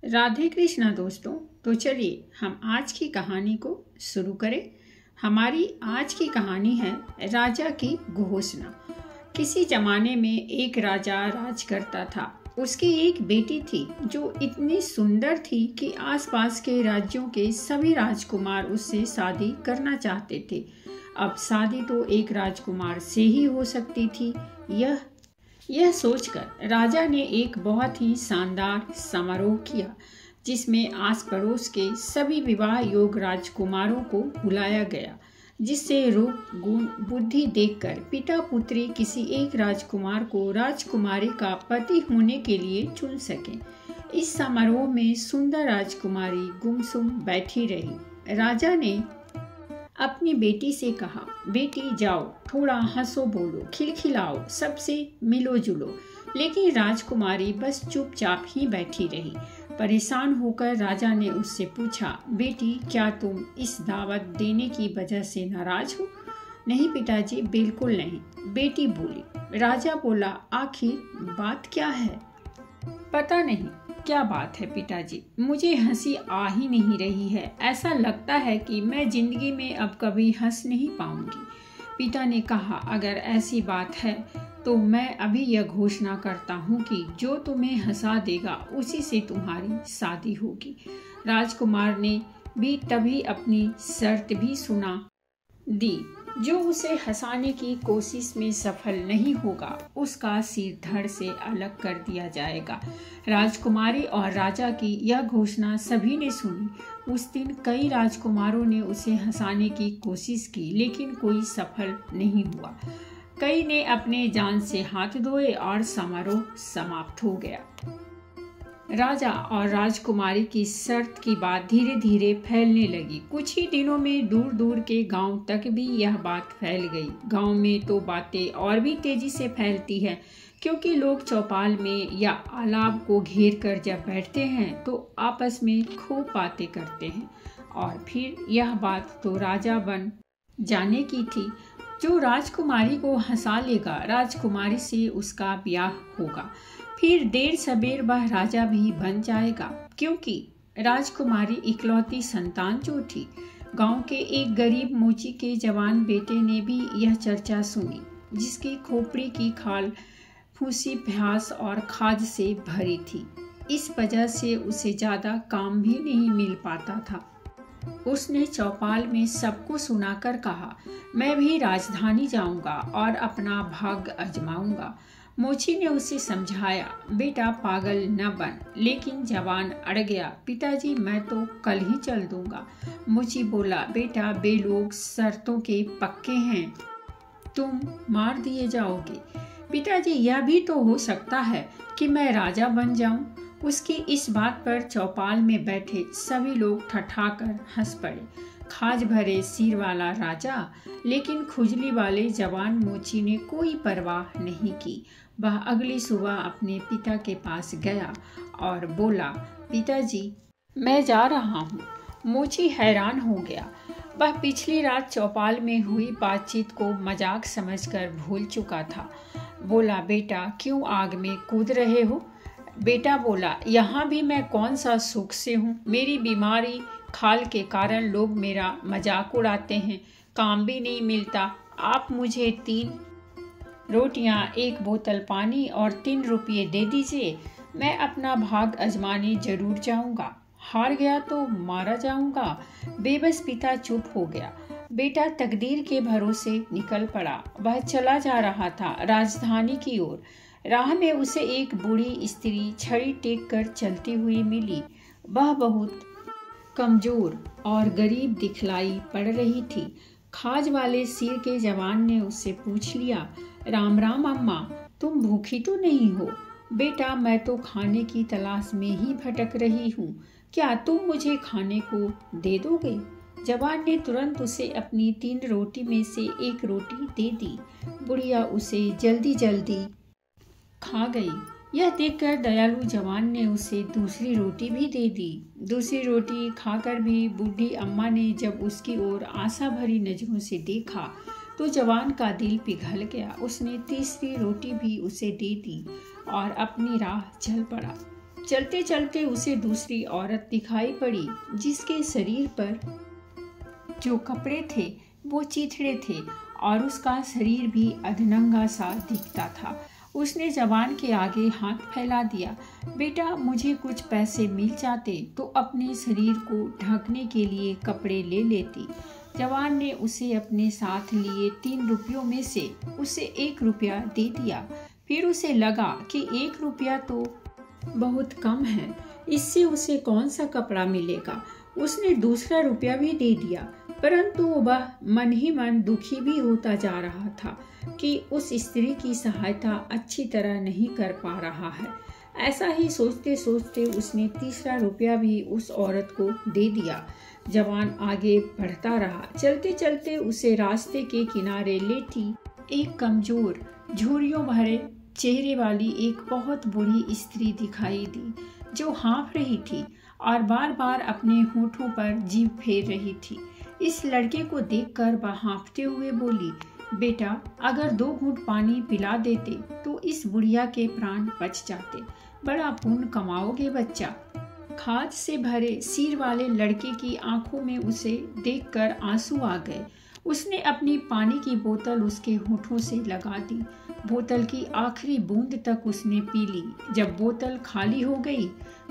राधे कृष्णा दोस्तों। तो चलिए हम आज की कहानी को शुरू करें। हमारी आज की कहानी है राजा की घोषणा। किसी जमाने में एक राजा राज करता था। उसकी एक बेटी थी जो इतनी सुंदर थी कि आसपास के राज्यों के सभी राजकुमार उससे शादी करना चाहते थे। अब शादी तो एक राजकुमार से ही हो सकती थी। यह सोचकर राजा ने एक बहुत ही शानदार समारोह किया, जिसमें आस पड़ोस के सभी विवाह योग्य राजकुमारों को बुलाया गया, जिससे रूप गुण बुद्धि देखकर पिता पुत्री किसी एक राजकुमार को राजकुमारी का पति होने के लिए चुन सके। इस समारोह में सुंदर राजकुमारी गुमसुम बैठी रही। राजा ने अपनी बेटी से कहा, बेटी जाओ, थोड़ा हंसो बोलो, खिलखिलाओ, सबसे मिलो जुलो। लेकिन राजकुमारी बस चुपचाप ही बैठी रही। परेशान होकर राजा ने उससे पूछा, बेटी क्या तुम इस दावत देने की वजह से नाराज हो? नहीं पिताजी, बिल्कुल नहीं, बेटी बोली। राजा बोला, आखिर बात क्या है? पता नहीं क्या बात है पिताजी, मुझे हंसी आ ही नहीं रही है। ऐसा लगता है कि मैं जिंदगी में अब कभी हंस नहीं पाऊंगी। पिता ने कहा, अगर ऐसी बात है तो मैं अभी यह घोषणा करता हूँ कि जो तुम्हें हंसा देगा उसी से तुम्हारी शादी होगी। राजकुमार ने भी तभी अपनी शर्त भी सुना दी। जो उसे हंसाने की कोशिश में सफल नहीं होगा उसका सिर धड़ से अलग कर दिया जाएगा। राजकुमारी और राजा की यह घोषणा सभी ने सुनी। उस दिन कई राजकुमारों ने उसे हंसाने की कोशिश की, लेकिन कोई सफल नहीं हुआ। कई ने अपने जान से हाथ धोए और समारोह समाप्त हो गया। राजा और राजकुमारी की शर्त की बात धीरे धीरे फैलने लगी। कुछ ही दिनों में दूर दूर के गांव तक भी यह बात फैल गई। गांव में तो बातें और भी तेजी से फैलती है, क्योंकि लोग चौपाल में या आलाप को घेर कर जब बैठते हैं तो आपस में खूब बातें करते हैं। और फिर यह बात तो राजा बन जाने की थी। जो राजकुमारी को हंसा लेगा, राजकुमारी से उसका ब्याह होगा। फिर देर सबेर वह राजा भी बन जाएगा, क्योंकि राजकुमारी इकलौती संतान जो थी। गांव के एक गरीब मोची के जवान बेटे ने भी यह चर्चा सुनी, जिसकी खोपड़ी की खाल फूसी प्यास और खाद से भरी थी। इस वजह से उसे ज्यादा काम भी नहीं मिल पाता था। उसने चौपाल में सबको सुनाकर कहा, मैं भी राजधानी जाऊंगा और अपना भाग्य आजमाऊंगा। मोची ने उसे समझाया, बेटा पागल न बन, लेकिन जवान अड़ गया। पिताजी मैं तो कल ही चल दूंगा। मोची बोला, बेटा वे लोग शर्तों के पक्के हैं, तुम मार दिए जाओगे। पिताजी यह भी तो हो सकता है कि मैं राजा बन जाऊं। उसकी इस बात पर चौपाल में बैठे सभी लोग ठठाकर हंस पड़े। खाज भरे सिर वाला राजा, लेकिन खुजली वाले जवान मोची ने कोई परवाह नहीं की। वह अगली सुबह अपने पिता के पास गया और बोला, पिताजी मैं जा रहा हूँ। मोची हैरान हो गया। वह पिछली रात चौपाल में हुई बातचीत को मजाक समझकर भूल चुका था। बोला, बेटा क्यों आग में कूद रहे हो? बेटा बोला, यहाँ भी मैं कौन सा सुख से हूँ। मेरी बीमारी खाल के कारण लोग मेरा मजाक उड़ाते हैं, काम भी नहीं मिलता। आप मुझे 3 रोटियां, 1 बोतल पानी और 3 रुपये दे दीजिए। मैं अपना भाग आजमाने जरूर जाऊंगा। हार गया तो मारा जाऊंगा। बेबस पिता चुप हो गया। बेटा तकदीर के भरोसे निकल पड़ा। वह चला जा रहा था राजधानी की ओर। राह में उसे एक बूढ़ी स्त्री छड़ी टेक कर चलती हुई मिली। वह बहुत कमजोर और गरीब दिखलाई पड़ रही थी। खाज वाले सिर के जवान ने उससे पूछ लिया, राम राम अम्मा, तुम भूखी तो नहीं हो? बेटा मैं तो खाने की तलाश में ही भटक रही हूँ, क्या तुम मुझे खाने को दे दोगे? जवान ने तुरंत उसे अपनी 3 रोटी में से 1 रोटी दे दी। बुढ़िया उसे जल्दी जल्दी खा गई। यह देखकर दयालु जवान ने उसे दूसरी रोटी भी दे दी। दूसरी रोटी खाकर भी बूढ़ी अम्मा ने जब उसकी ओर आशा भरी नजरों से देखा तो जवान का दिल पिघल गया। उसने तीसरी रोटी भी उसे दे दी और अपनी राह चल पड़ा। चलते चलते उसे दूसरी औरत दिखाई पड़ी, जिसके शरीर पर जो कपड़े थे वो चिथड़े थे और उसका शरीर भी अधनंगा सा दिखता था। उसने जवान के आगे हाथ फैला दिया। बेटा, मुझे कुछ पैसे मिल जाते तो अपने शरीर को ढकने के लिए कपड़े ले लेती। जवान ने उसे अपने साथ लिए 3 रुपयों में से उसे 1 रुपया दे दिया। फिर उसे लगा कि 1 रुपया तो बहुत कम है, इससे उसे कौन सा कपड़ा मिलेगा। उसने दूसरा रुपया भी दे दिया, परंतु वह मन ही मन दुखी भी होता जा रहा था कि उस स्त्री की सहायता अच्छी तरह नहीं कर पा रहा है। ऐसा ही सोचते सोचते उसने तीसरा रुपया भी उस औरत को दे दिया। जवान आगे बढ़ता रहा। चलते चलते उसे रास्ते के किनारे लेटी एक कमजोर, झुर्रियों भरे चेहरे वाली एक बहुत बूढ़ी स्त्री दिखाई दी, जो हाँफ रही थी और बार बार अपने होठों पर जीभ फेर रही थी। इस लड़के को देखकर वह हाँफते हुए बोली, बेटा, अगर 2 घूंट पानी पिला देते तो इस बुढ़िया के प्राण बच जाते। बड़ा पुण्य कमाओगे बच्चा। खाद से भरे सिर वाले लड़के की आंखों में उसे देखकर आंसू आ गए। उसने अपनी पानी की बोतल उसके होठों से लगा दी। बोतल की आखिरी बूंद तक उसने पी ली। जब बोतल खाली हो गई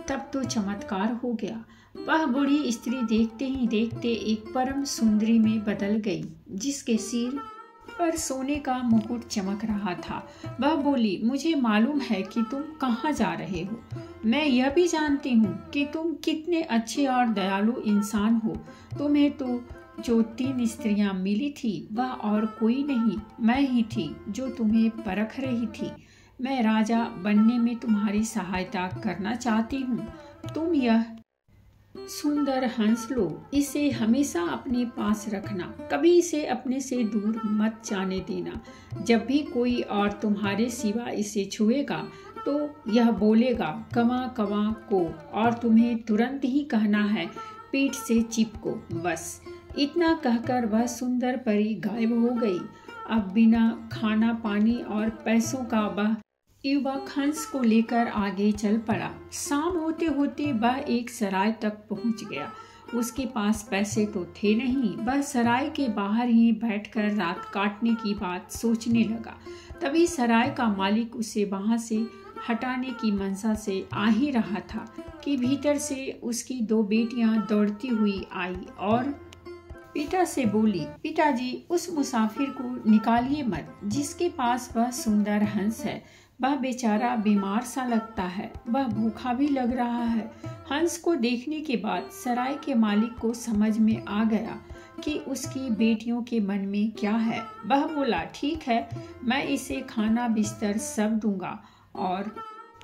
तब तो चमत्कार हो गया। वह बूढ़ी स्त्री देखते ही देखते एक परम सुंदरी में बदल गई, जिसके सिर पर सोने का मुकुट चमक रहा था। वह बोली, मुझे मालूम है कि तुम कहाँ जा रहे हो। मैं यह भी जानती हूँ कि तुम कितने अच्छे और दयालु इंसान हो। तुम्हें तो जो 3 स्त्रियां मिली थी वह और कोई नहीं, मैं ही थी जो तुम्हें परख रही थी। मैं राजा बनने में तुम्हारी सहायता करना चाहती हूँ। तुम यह सुंदर हंस लो, इसे हमेशा अपने पास रखना, कभी इसे अपने से दूर मत जाने देना। जब भी कोई और तुम्हारे सिवा इसे छुएगा तो यह बोलेगा कवा कवा को, और तुम्हें तुरंत ही कहना है पीठ से चिपको। बस इतना कहकर वह सुंदर परी गायब हो गई। अब बिना खाना पानी और पैसों का वह युवक हंस को लेकर आगे चल पड़ा। शाम होते होते वह एक सराय तक पहुंच गया। उसके पास पैसे तो थे नहीं। वह सराय के बाहर ही बैठकर रात काटने की बात सोचने लगा। तभी सराय का मालिक उसे वहां से हटाने की मनसा से आ ही रहा था कि भीतर से उसकी 2 बेटियां दौड़ती हुई आई और पिता से बोली, पिताजी, उस मुसाफिर को निकालिए मत, जिसके पास वह सुंदर हंस है। वह बेचारा बीमार सा लगता है, वह भूखा भी लग रहा है। हंस को देखने के बाद सराय के मालिक को समझ में आ गया कि उसकी बेटियों के मन में क्या है। वह बोला, ठीक है, मैं इसे खाना बिस्तर सब दूंगा और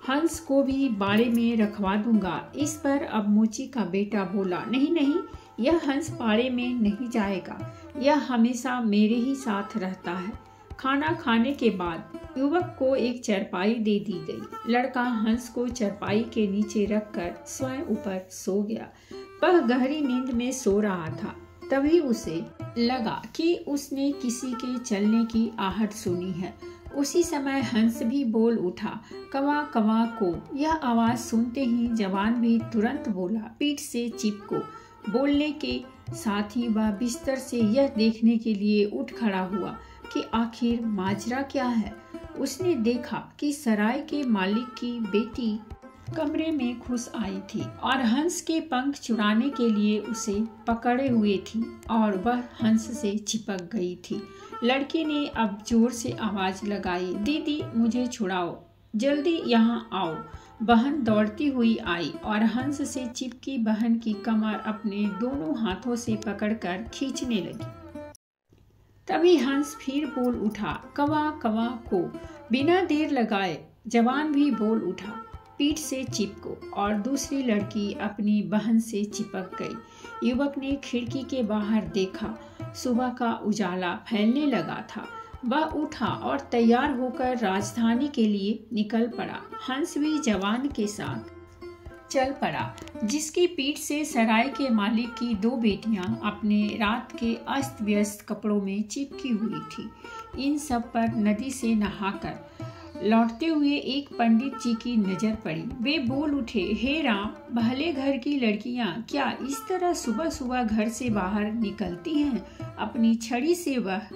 हंस को भी बाड़े में रखवा दूंगा। इस पर अब मोची का बेटा बोला, नहीं नहीं, यह हंस बाड़े में नहीं जाएगा, यह हमेशा मेरे ही साथ रहता है। खाना खाने के बाद युवक को एक चारपाई दे दी गई। लड़का हंस को चारपाई के नीचे रखकर स्वयं ऊपर सो गया। वह गहरी नींद में सो रहा था। तभी उसे लगा कि उसने किसी के चलने की आहट सुनी है। उसी समय हंस भी बोल उठा, कवा कवा को। यह आवाज सुनते ही जवान भी तुरंत बोला, पीठ से चिपको। बोलने के साथ ही वह बिस्तर से यह देखने के लिए उठ खड़ा हुआ कि आखिर माजरा क्या है। उसने देखा कि सराय के मालिक की बेटी कमरे में घुस आई थी और हंस के पंख चुराने के लिए उसे पकड़े हुए थी और वह हंस से चिपक गई थी। लड़की ने अब जोर से आवाज लगाई, दीदी, मुझे छुड़ाओ, जल्दी यहाँ आओ। बहन दौड़ती हुई आई और हंस से चिपकी बहन की कमर अपने दोनों हाथों से पकड़कर खींचने लगी। तभी हंस फिर बोल उठा, कवा कवा को। बिना देर लगाए जवान भी बोल उठा, पीठ से चिपको, और दूसरी लड़की अपनी बहन से चिपक गई। युवक ने खिड़की के बाहर देखा, सुबह का उजाला फैलने लगा था। वह उठा और तैयार होकर राजधानी के लिए निकल पड़ा। हंस भी जवान के साथ चल पड़ा, जिसकी पीठ से सराय के मालिक की 2 बेटियां अपने रात के अस्त व्यस्त कपड़ों में चिपकी हुई थी। इन सब पर नदी से नहाकर लौटते हुए एक पंडित जी की नजर पड़ी। वे बोल उठे, हे राम, भले घर की लड़कियां क्या इस तरह सुबह सुबह घर से बाहर निकलती हैं? अपनी छड़ी से वह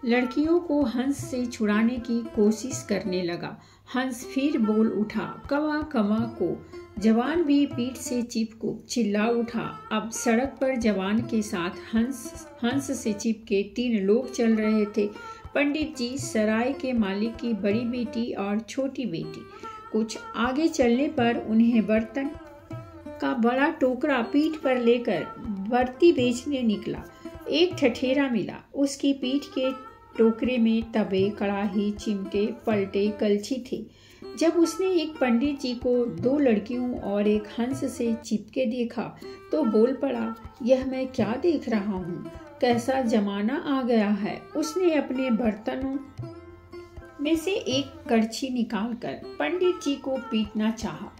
लड़कियों को हंस से छुड़ाने की कोशिश करने लगा। हंस फिर बोल उठा, कवा कवा को। जवान भी पीठ से चिपको चिल्ला उठा। अब सड़क पर जवान के साथ हंस से चिपके 3 लोग चल रहे थे। पंडित जी, सराय के मालिक की बड़ी बेटी और छोटी बेटी। कुछ आगे चलने पर उन्हें बर्तन का बड़ा टोकरा पीठ पर लेकर बर्ती बेचने निकला। एक ठठेरा मिला। उसकी पीठ के टोकरे में तवे, कड़ाही, चिमटे, पलटे, कलछी थे। जब उसने एक पंडित जी को 2 लड़कियों और एक हंस से चिपके देखा तो बोल पड़ा, यह मैं क्या देख रहा हूँ? कैसा जमाना आ गया है। उसने अपने बर्तनों में से एक कड़छी निकालकर पंडित जी को पीटना चाहा।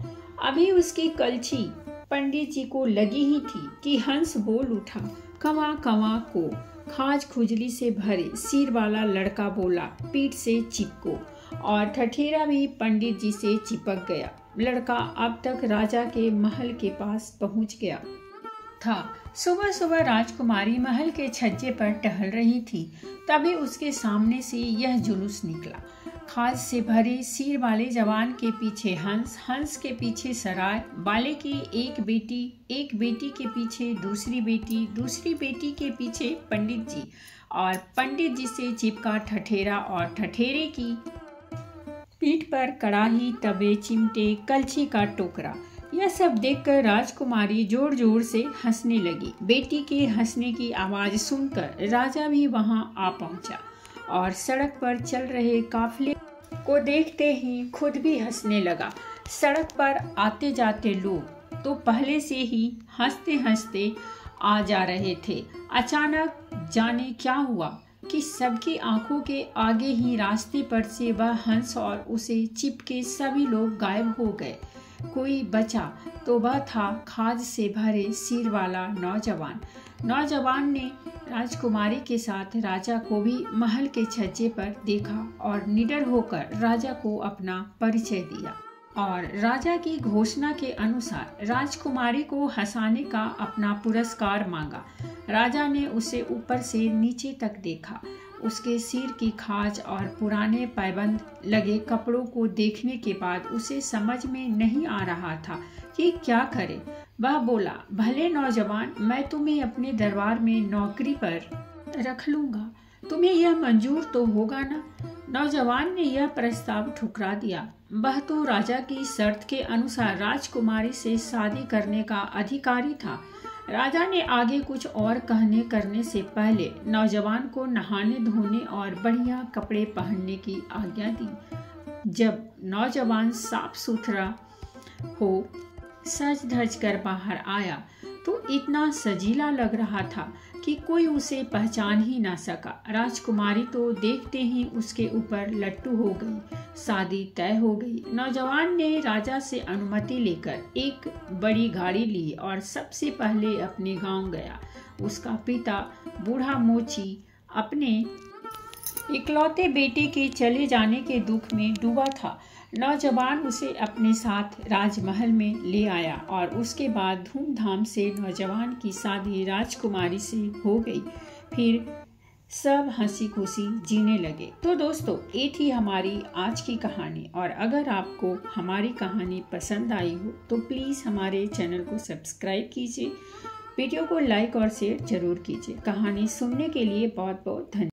अभी उसकी कलछी पंडित जी को लगी ही थी कि हंस बोल उठा, कवा कवा को। खाज खुजली से भरे सिर वाला लड़का बोला, पीठ से चिपको। और ठठेरा भी पंडित जी से चिपक गया। लड़का अब तक राजा के महल के पास पहुंच गया था। सुबह सुबह राजकुमारी महल के छज्जे पर टहल रही थी। तभी उसके सामने से यह जुलूस निकला। खाज से भरे सिर वाले जवान के पीछे हंस, हंस के पीछे सराय, बाले की एक बेटी के पीछे दूसरी बेटी, दूसरी बेटी के पीछे पंडित जी और पंडित जी से चिपका ठठेरा और ठठेरे की पीठ पर कड़ाही, तवे, चिमटे, कलछी का टोकरा। यह सब देखकर राजकुमारी जोर जोर से हंसने लगी। बेटी के हंसने की आवाज सुनकर राजा भी वहां आ पहुंचा और सड़क पर चल रहे काफिले को देखते ही खुद भी हंसने लगा। सड़क पर आते जाते लोग तो पहले से ही हंसते हंसते आ जा रहे थे। अचानक जाने क्या हुआ कि सबकी आंखों के आगे ही रास्ते पर से वह हंस और उसे चिपके सभी लोग गायब हो गए। कोई बचा तो वह था खाज से भरे सिर वाला नौजवान। नौजवान ने राजकुमारी के साथ राजा को भी महल के छज्जे पर देखा और निडर होकर राजा को अपना परिचय दिया और राजा की घोषणा के अनुसार राजकुमारी को हंसाने का अपना पुरस्कार मांगा। राजा ने उसे ऊपर से नीचे तक देखा। उसके सिर की खाज और पुराने पैबंद लगे कपड़ों को देखने के बाद उसे समझ में नहीं आ रहा था कि क्या करे। वह बोला, भले नौजवान, मैं तुम्हें अपने दरबार में नौकरी पर रख लूंगा। तुम्हें यह मंजूर तो होगा ना? नौजवान ने यह प्रस्ताव ठुकरा दिया। वह तो राजा की शर्त के अनुसार राजकुमारी से शादी करने का अधिकारी था। राजा ने आगे कुछ और कहने करने से पहले नौजवान को नहाने धोने और बढ़िया कपड़े पहनने की आज्ञा दी। जब नौजवान साफ सुथरा हो सज धज कर बाहर आया तो इतना सजीला लग रहा था कि कोई उसे पहचान ही ना सका। राजकुमारी तो देखते ही उसके ऊपर लट्टू हो गई। शादी तय हो गई। नौजवान ने राजा से अनुमति लेकर एक बड़ी गाड़ी ली और सबसे पहले अपने गांव गया। उसका पिता बूढ़ा मोची अपने इकलौते बेटे के चले जाने के दुख में डूबा था। नौजवान उसे अपने साथ राजमहल में ले आया और उसके बाद धूमधाम से नौजवान की शादी राजकुमारी से हो गई। फिर सब हंसी खुशी जीने लगे। तो दोस्तों, ये थी हमारी आज की कहानी और अगर आपको हमारी कहानी पसंद आई हो तो प्लीज़ हमारे चैनल को सब्सक्राइब कीजिए, वीडियो को लाइक और शेयर जरूर कीजिए। कहानी सुनने के लिए बहुत बहुत धन्यवाद।